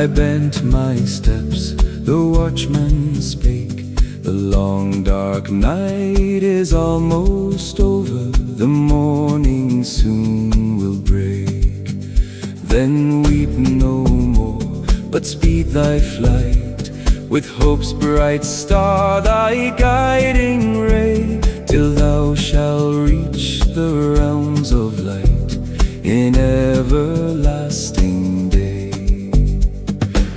I bent my steps, the watchman spake. The long dark night is almost over, the morning soon will break. Then weep no more, but speed thy flight, with hope's bright star, thy guiding ray, till thou shalt reach the realms of light in everlasting day.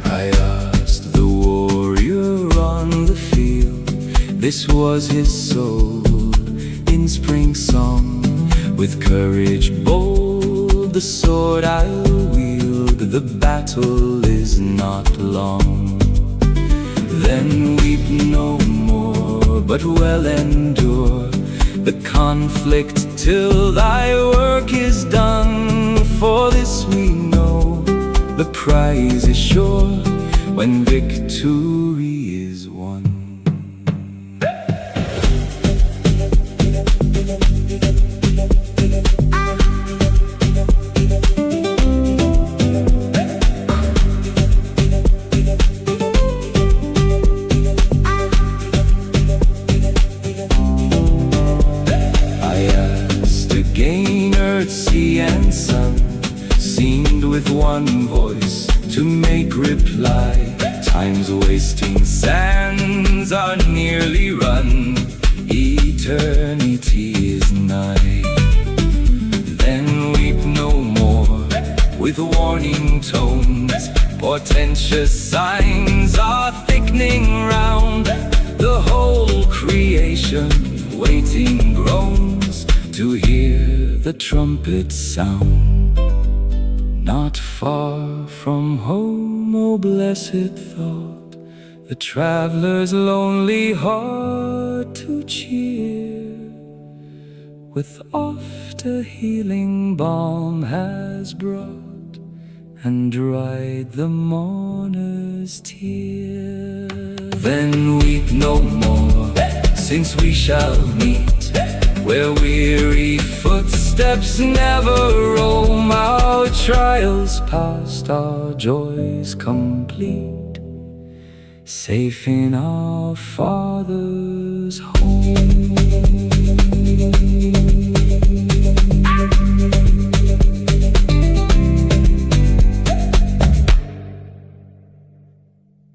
I asked the warrior on the field, this was his soul in spring song. With courage bold, the sword I'll wield, the battle is not long. Then weep no more, but well endure the conflict till thy work is done. For this we know, the prize is sure when victory is won. Sea and sun seemed with one voice to make reply. Time's wasting sands are nearly run, eternity is nigh. Then weep no more, with warning tones, portentous signs are thickening round. The whole creation waiting groans to hear the trumpet sound. Not far from home, oh blessed thought, the traveler's lonely heart to cheer. With oft a healing balm has brought, and dried the mourner's tear. Then weep no more, since we shall meet where weary footsteps never roam. Our trials past, our joys complete, safe in our Father's home.